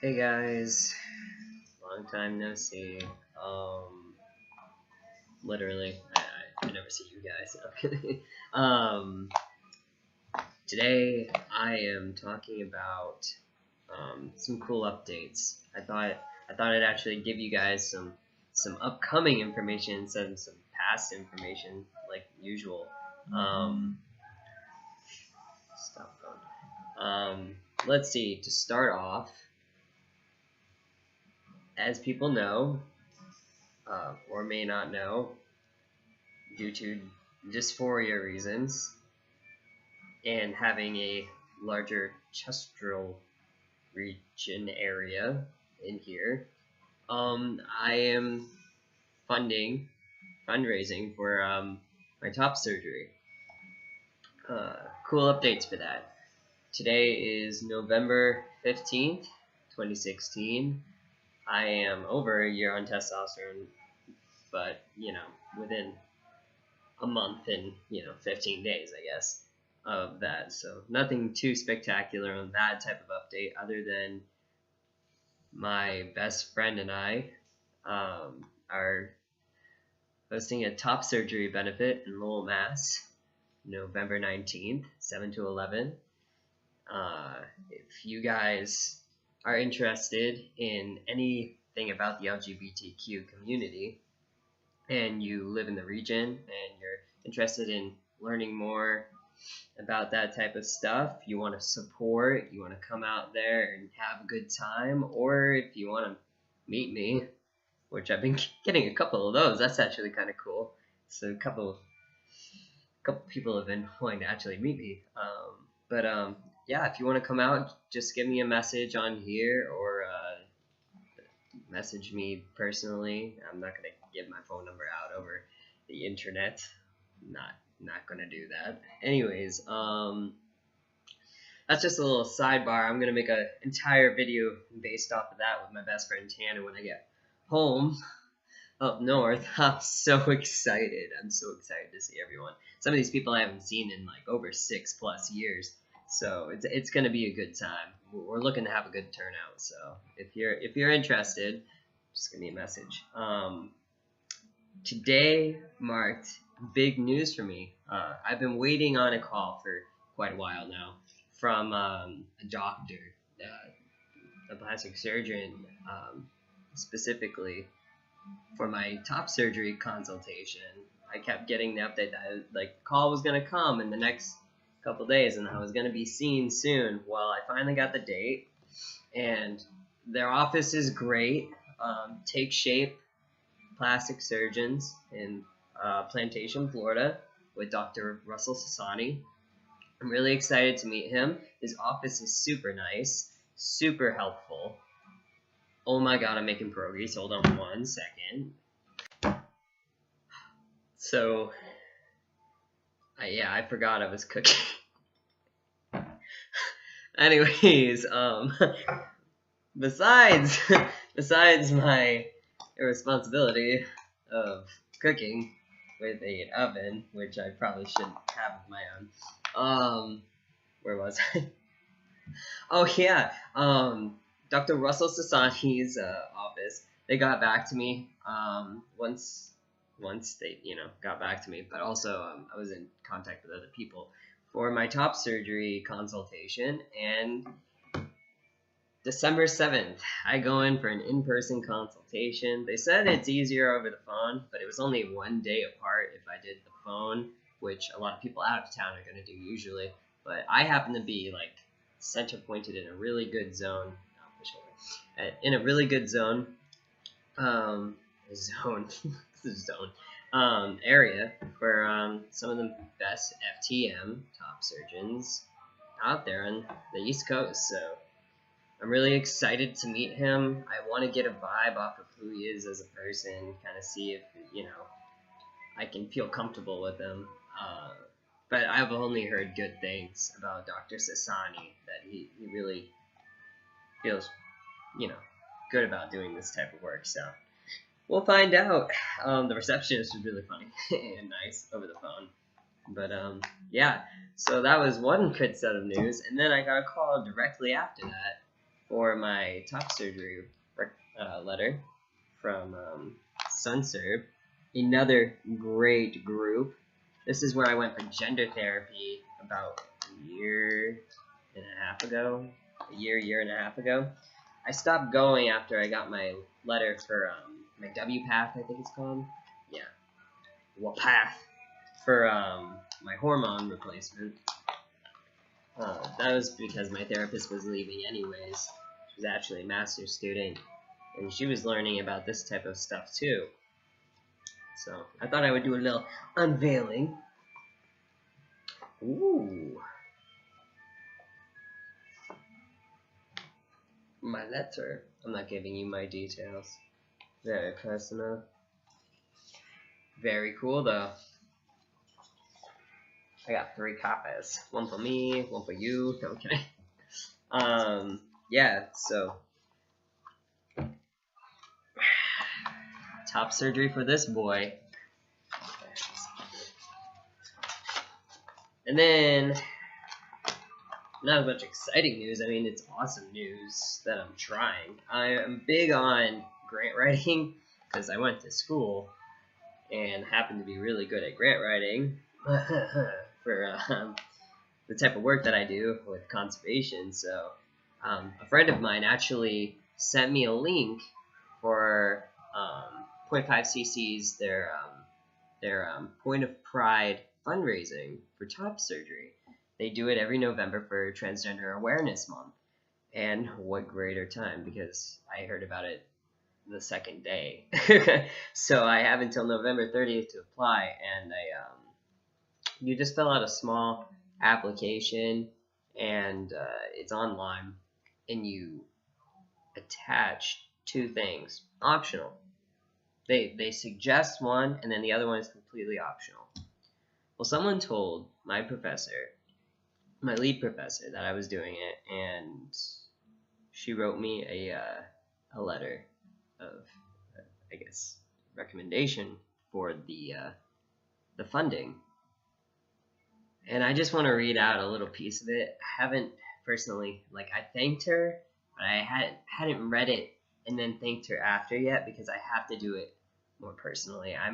Hey guys, long time no see. Literally, I never see you guys. No, I'm kidding. Today I am talking about some cool updates. I thought I'd actually give you guys some upcoming information instead of some past information like usual. Um, Stop phone. Let's see. To start off, as people know, or may not know, due to dysphoria reasons and having a larger chestral region area in here, I am fundraising for my top surgery. Cool updates for that. Today is November 15th, 2016. I am over a year on testosterone, but within a month and 15 days, I guess, of that. So nothing too spectacular on that type of update, other than my best friend and I are hosting a top surgery benefit in Lowell, Mass, November 19th, 7 to 11. If you guys are interested in anything about the LGBTQ community, and you live in the region and you're interested in learning more about that type of stuff, you want to support, you want to come out there and have a good time, or if you want to meet me, which I've been getting a couple of those, that's actually kind of cool. So a couple people have been wanting to actually meet me. But yeah, if you want to come out, just give me a message on here, or message me personally. I'm not gonna give my phone number out over the internet. Not gonna do that. Anyways, that's just a little sidebar. I'm gonna make an entire video based off of that with my best friend Tanner when I get home up north. I'm so excited. I'm so excited to see everyone. Some of these people I haven't seen in like over 6+ years. So it's gonna be a good time. We're looking to have a good turnout. So if you're interested, just give me a message. Today marked big news for me. I've been waiting on a call for quite a while now from a doctor, a plastic surgeon, specifically for my top surgery consultation. I kept getting the update that the call was gonna come in the next couple days, and I was gonna be seen soon. Well, I finally got the date, and their office is great. Take Shape Plastic Surgeons in Plantation, Florida, with Dr. Russell Sassani. I'm really excited to meet him. His office is super nice, super helpful. Oh my god, I'm making progress. Hold on 1 second. So, yeah, I forgot I was cooking. Anyways, besides my irresponsibility of cooking with an oven, which I probably shouldn't have of my own. Where was I? Oh yeah, Dr. Russell Sassani's office. They got back to me once they got back to me, but also I was in contact with other people for my top surgery consultation, and December 7th, I go in for an in-person consultation. They said it's easier over the phone, but it was only 1 day apart if I did the phone, which a lot of people out of town are going to do usually. But I happen to be center pointed in a really good zone. In a really good zone, area for some of the best FTM top surgeons out there on the East Coast. So I'm really excited to meet him. I want to get a vibe off of who he is as a person, kind of see if I can feel comfortable with him. But I've only heard good things about Dr. Sassani, that he really feels good about doing this type of work. So we'll find out. The receptionist was really funny and nice over the phone. But yeah, so that was one good set of news, and then I got a call directly after that for my top surgery letter from SunServe, another great group. This is where I went for gender therapy about a year and a half ago. Year and a half ago. I stopped going after I got my letter for my WPATH, I think it's called. Yeah, well, PATH for my hormone replacement. That was because my therapist was leaving anyways. She was actually a master's student, and she was learning about this type of stuff too. So I thought I would do a little unveiling. Ooh. My letter. I'm not giving you my details. Very personal. Very cool though. I got 3 copies. One for me, one for you. Okay. Yeah, so top surgery for this boy. And then not much exciting news. I mean, it's awesome news that I'm trying. I am big on grant writing because I went to school and happened to be really good at grant writing for the type of work that I do with conservation. So a friend of mine actually sent me a link for 0.5cc's their Point of Pride fundraising for top surgery. They do it every November for Transgender Awareness Month. And what greater time, because I heard about it the second day. So I have until November 30th to apply, and you just fill out a small application, and it's online, and you attach 2 things, optional. They suggest one, and then the other one is completely optional. Well, someone told my professor, my lead professor, that I was doing it, and she wrote me a letter of, I guess, recommendation for the funding. And I just want to read out a little piece of it. I haven't personally, I thanked her, but I hadn't read it and then thanked her after yet because I have to do it more personally. I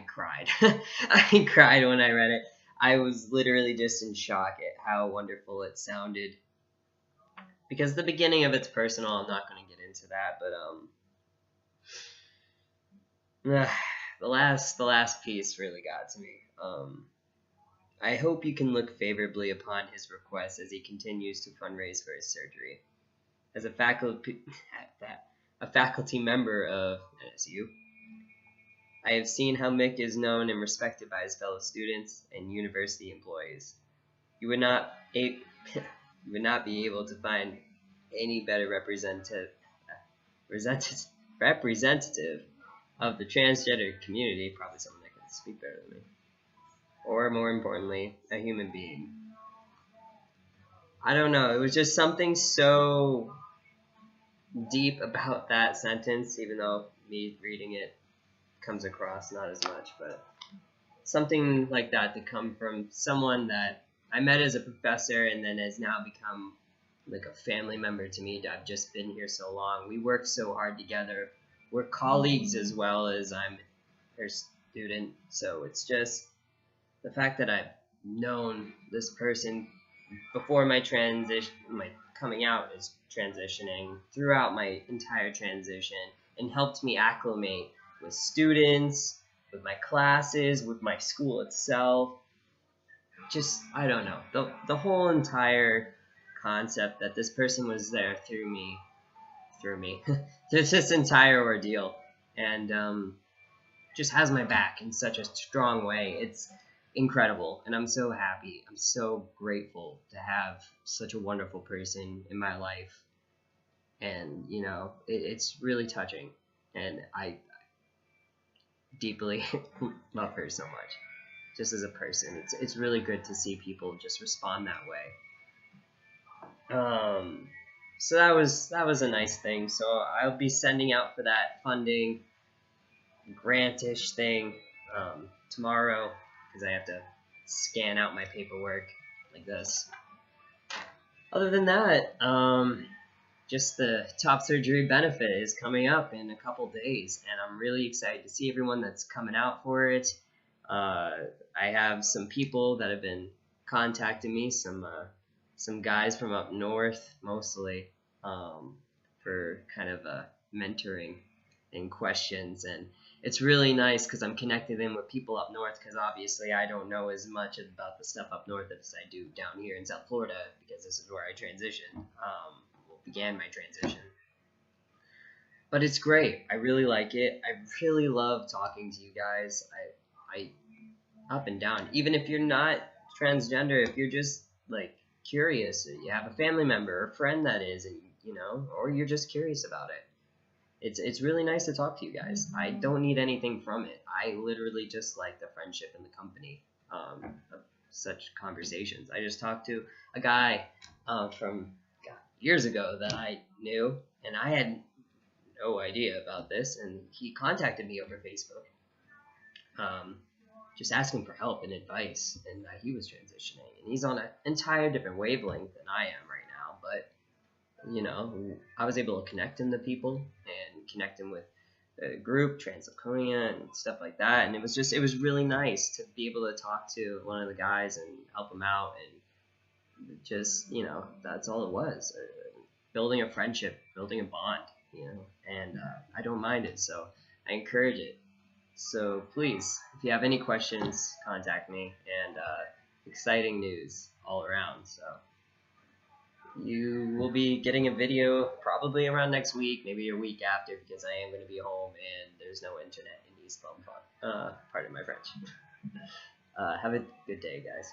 cried. I cried when I read it. I was literally just in shock at how wonderful it sounded. Because the beginning of it's personal, I'm not going to get into that, but the last piece really got to me. I hope you can look favorably upon his request as he continues to fundraise for his surgery. As a faculty member of NSU, I have seen how Mick is known and respected by his fellow students and university employees. You would not be able to find any better representative of the transgender community, probably someone that can speak better than me, or more importantly, a human being. I don't know, it was just something so deep about that sentence, even though me reading it comes across not as much, but something like that to come from someone that I met as a professor and then has now become like a family member to me. I've just been here so long. We work so hard together. We're colleagues as well as I'm her student. So it's just the fact that I've known this person before my transition, my coming out as transitioning, throughout my entire transition, and helped me acclimate with students, with my classes, with my school itself. Just, I don't know, the whole entire concept that this person was there through me, through this entire ordeal, and just has my back in such a strong way. It's incredible, and I'm so happy. I'm so grateful to have such a wonderful person in my life, and you know, it's really touching, and I deeply love her so much. Just as a person, it's really good to see people just respond that way. So that was a nice thing. So I'll be sending out for that funding grantish thing tomorrow, because I have to scan out my paperwork like this. other than that, just the top surgery benefit is coming up in a couple days, and I'm really excited to see everyone that's coming out for it. I have some people that have been contacting me, some guys from up north mostly, for kind of mentoring and questions, and it's really nice because I'm connecting them with people up north, because obviously I don't know as much about the stuff up north as I do down here in South Florida, because this is where I transitioned, began my transition. But it's great. I really like it. I really love talking to you guys. I up and down. Even if you're not transgender, if you're just like curious, you have a family member or friend that is, and you know, or you're just curious about it. It's really nice to talk to you guys. I don't need anything from it. I literally just like the friendship and the company of such conversations. I just talked to a guy from years ago that I knew, and I had no idea about this, and he contacted me over Facebook, just asking for help and advice, and he was transitioning, and he's on an entire different wavelength than I am right now, but you know, I was able to connect him to people and connect him with the group Translaconia and stuff like that, and it was really nice to be able to talk to one of the guys and help him out, and just, you know, that's all it was, building a friendship, building a bond, you know, and I don't mind it, so I encourage it. So please, if you have any questions, contact me, and exciting news all around. So you will be getting a video probably around next week, maybe a week after, because I am going to be home and there's no internet in East Palm. Pardon my French. Have a good day, guys.